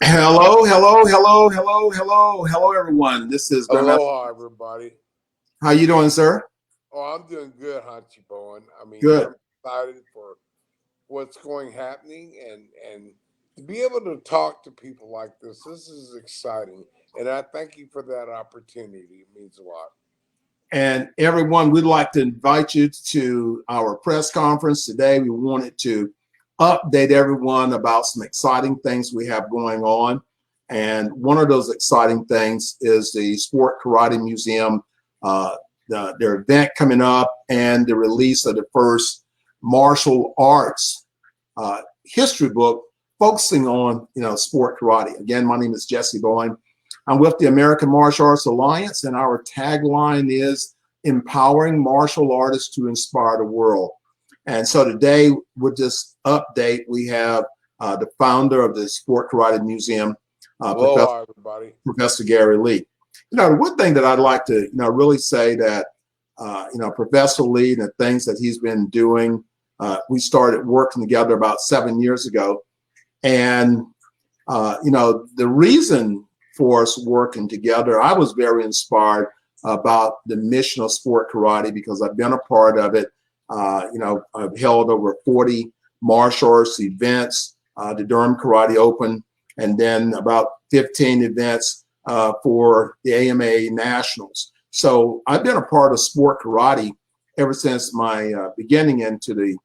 Hello, hello, hello, hello, hello, hello, everyone. This is Grandmaster. Aloha, everybody. How you doing, sir? Oh, I'm doing good, Hachi Bowen. I mean, Good. I'm excited for what's going happening and to be able to talk to people like this. This is exciting, and I thank you for that opportunity. It means a lot. And everyone, we'd like to invite you to our press conference today. We wanted to update everyone about some exciting things we have going on. And one of those exciting things is the Sport Karate Museum, uh, their event coming up, and the release of the first martial arts history book focusing on sport karate. Again, my name is Jesse Bowen. I'm with the American Martial Arts Alliance, and our tagline is empowering martial artists to inspire the world. And so today, with this update, we have the founder of the Sport Karate Museum, Professor, Aloha, everybody. Professor Gary Lee. One thing that I'd like to, really say that, Professor Lee and the things that he's been doing, we started working together about 7 years ago. And, the reason for us working together, I was very inspired about the mission of sport karate because I've been a part of it. I've held over 40 martial arts events, the Durham Karate Open, and then about 15 events for the AMA Nationals. So I've been a part of sport karate ever since my beginning into the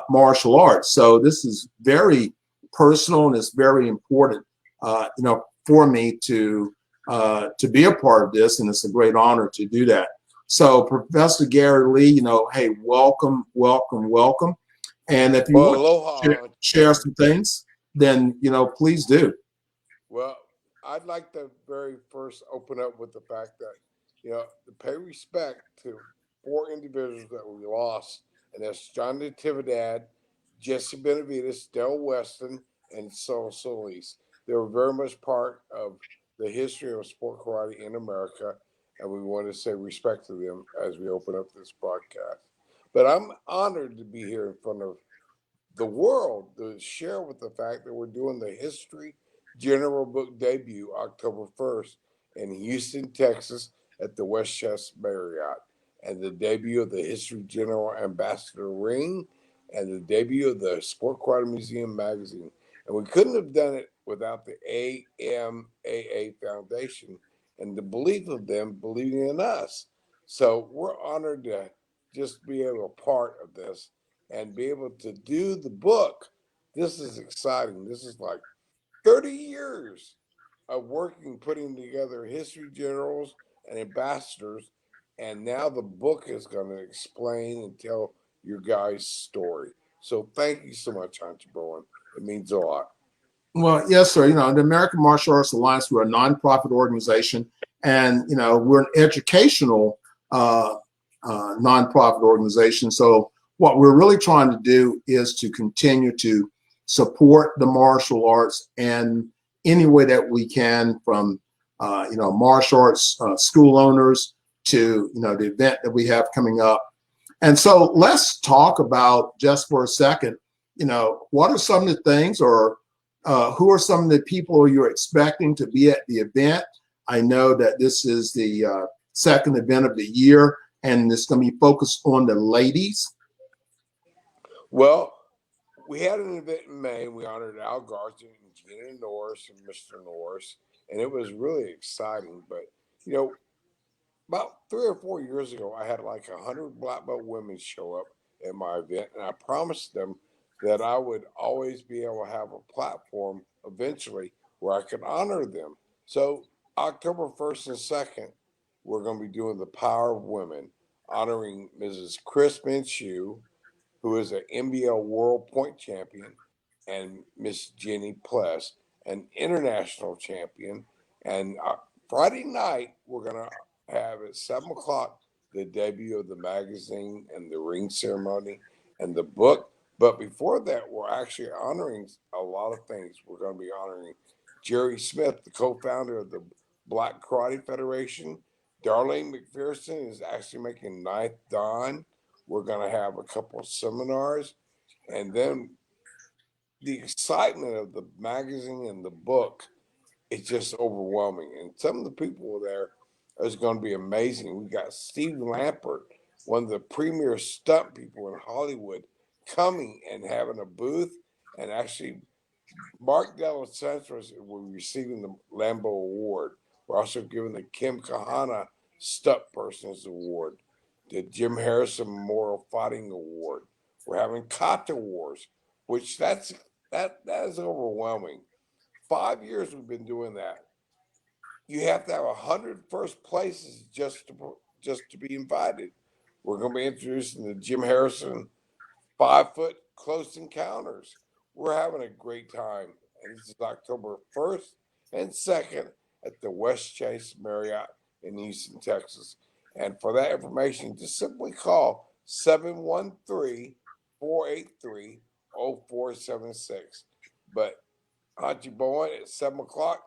martial arts. So this is very personal and it's very important, for me to be a part of this, and it's a great honor to do that. So, Professor Gary Lee, hey, welcome, welcome, welcome. And if you Well, want aloha, to Hachi share Bowen. some things, then please do. Well, I'd like to very first open up with the fact that, to pay respect to four individuals that we lost, and that's John Natividad, Jesse Benavides, Del Weston, and Sol Solis. They were very much part of the history of sport karate in America, and we want to say respect to them as we open up this broadcast. But I'm honored to be here in front of the world to share with the fact that we're doing the History General Book debut October 1st in Houston, Texas at the Westchester Marriott, and the debut of the History General Ambassador Ring, and the debut of the Sport Karate Museum magazine. And we couldn't have done it without the AMAA Foundation and the belief of them believing in us. So we're honored to just be able to part of this and be able to do the book. This is exciting. This is like 30 years of working, putting together history generals and ambassadors. And now the book is going to explain and tell your guys' story. So thank you so much, Hunter Bowen. It means a lot. Well, yes, sir. The American Martial Arts Alliance, we're a nonprofit organization, and we're an educational nonprofit organization. So what we're really trying to do is to continue to support the martial arts in any way that we can, from martial arts school owners to the event that we have coming up. And so let's talk about, just for a second, what are some of the things, or who are some of the people you're expecting to be at the event? I know that this is the second event of the year, and it's going to be focused on the ladies. Well, we had an event in May. We honored Al Garza and Gina Norris and Mr. Norris, and it was really exciting. But, you know, about 3 or 4 years ago, I had like 100 black belt women show up at my event, and I promised them that I would always be able to have a platform eventually where I could honor them. So, October 1st and 2nd, we're going to be doing the Power of Women, honoring Mrs. Chris Minshew, who is an NBL World Point Champion, and Miss Jenny Pless, an international champion. And Friday night, we're going to have at 7 o'clock the debut of the magazine and the ring ceremony and the book. But before that, we're actually honoring a lot of things. We're going to be honoring Jerry Smith, the co founder of the Black Karate Federation. Darlene McPherson is actually making Ninth Dawn. We're going to have a couple of seminars. And then the excitement of the magazine and the book is just overwhelming. And some of the people there is going to be amazing. We got Steve Lampert, one of the premier stunt people in Hollywood, coming and having a booth, and actually Mark Della Santos will be receiving the Lambo Award. We're also giving the Kim Kahana Stunt Persons Award, the Jim Harrison Memorial Fighting Award. We're having Kata Wars, which that is overwhelming. 5 years we've been doing that. You have to have 100 first places just to be invited. We're going to be introducing the Jim Harrison 5-foot close encounters. We're having a great time, and this is October 1st and 2nd at the West Chase Marriott in Houston, Texas. And for that information, just simply call 713-483-0476. But Auntie Bowen, at 7 o'clock,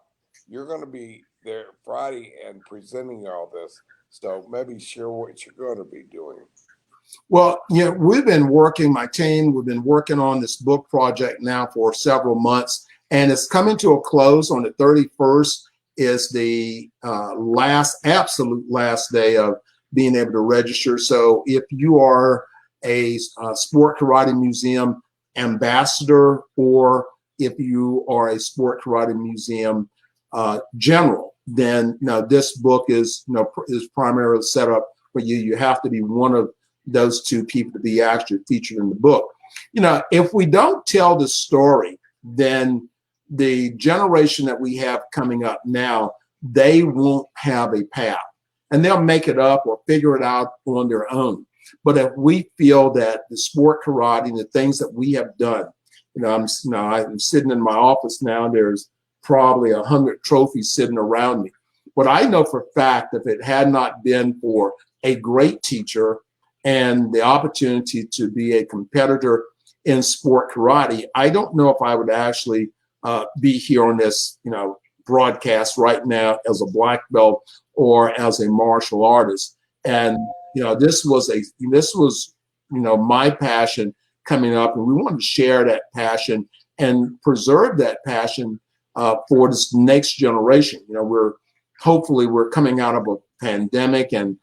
you're going to be there Friday and presenting all this. So maybe share what you're going to be doing. Well, we've been my team, we've been working on this book project now for several months, and it's coming to a close on the 31st is the absolute last day of being able to register. So if you are a Sport Karate Museum ambassador, or if you are a Sport Karate Museum general, then this book is primarily set up for you. You have to be one of those two people to be actually featured in the book. If we don't tell the story, then the generation that we have coming up now, they won't have a path, and they'll make it up or figure it out on their own. But if we feel that the sport karate and the things that we have done, I'm sitting in my office now, there's probably 100 trophies sitting around me. But I know for a fact, if it had not been for a great teacher and the opportunity to be a competitor in sport karate, I don't know if I would actually be here on this, broadcast right now as a black belt or as a martial artist. And this was my passion coming up, and we want to share that passion and preserve that passion for this next generation. We're coming out of a pandemic, and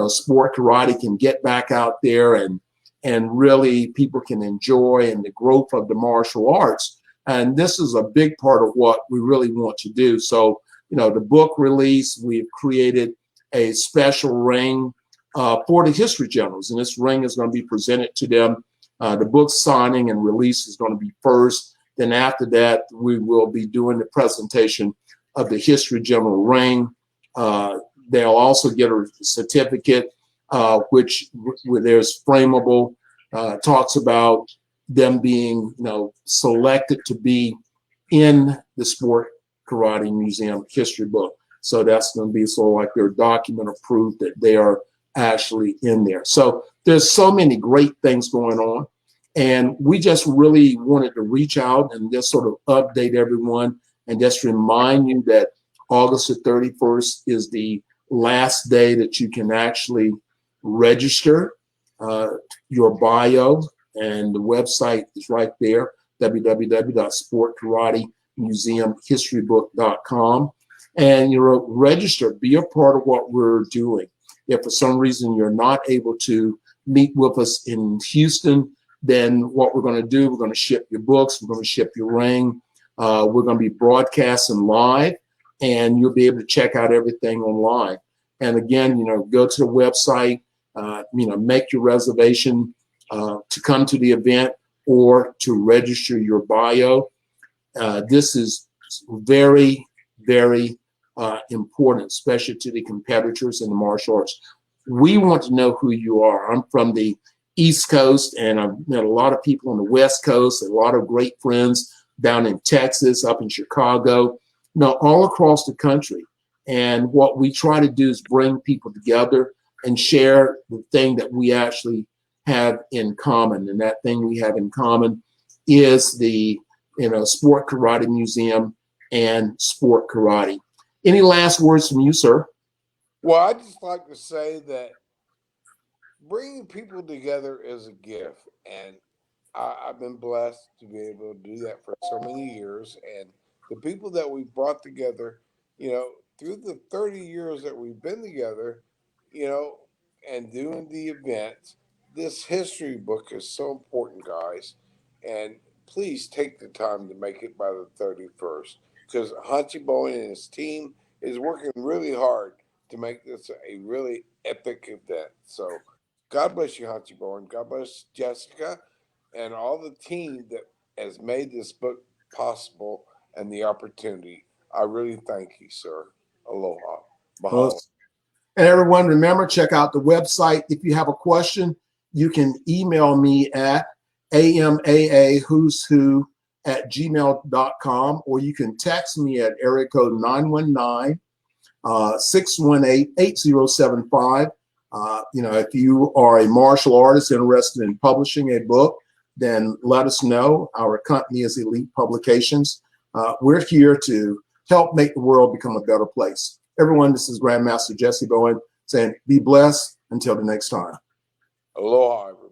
sport karate can get back out there and really people can enjoy and the growth of the martial arts. And this is a big part of what we really want to do. So, the book release, we've created a special ring for the history generals, and this ring is going to be presented to them. The book signing and release is going to be first. Then after that, we will be doing the presentation of the history general ring. They'll also get a certificate, where there's frameable, talks about them being, selected to be in the Sport Karate Museum history book. So that's going to be sort of like their document of proof that they are actually in there. So there's so many great things going on, and we just really wanted to reach out and just sort of update everyone and just remind you that August the 31st is the last day that you can actually register your bio, and the website is right there, www.sportkaratemuseumhistorybook.com, and you're registered, be a part of what we're doing. If for some reason you're not able to meet with us in Houston, then what we're going to do, we're going to ship your books, we're going to ship your ring, we're going to be broadcasting live, and you'll be able to check out everything online. And again, go to the website, make your reservation to come to the event or to register your bio. This is very, very important, especially to the competitors in the martial arts. We want to know who you are. I'm from the East Coast, and I've met a lot of people on the West Coast, a lot of great friends down in Texas, up in Chicago, all across the country. And what we try to do is bring people together and share the thing that we actually have in common. And that thing we have in common is the Sport Karate Museum and sport karate. Any last words from you, sir? Well, I'd just like to say that bringing people together is a gift. And I've been blessed to be able to do that for so many years. And the people that we brought together, through the 30 years that we've been together, you know, and doing the events, this history book is so important, guys. And please take the time to make it by the 31st because Hanchi Bowen and his team is working really hard to make this a really epic event. So God bless you, Hanchi Bowen. God bless Jessica and all the team that has made this book possible and the opportunity. I really thank you, sir. Aloha. Mahalo. Well, and everyone, remember, check out the website. If you have a question, you can email me at amaawhoswho@gmail.com, or you can text me at area code 919-618-8075. If you are a martial artist interested in publishing a book, then let us know. Our company is Elite Publications. We're here to help make the world become a better place. Everyone, this is Grandmaster Jesse Bowen saying, be blessed until the next time. Aloha, everyone.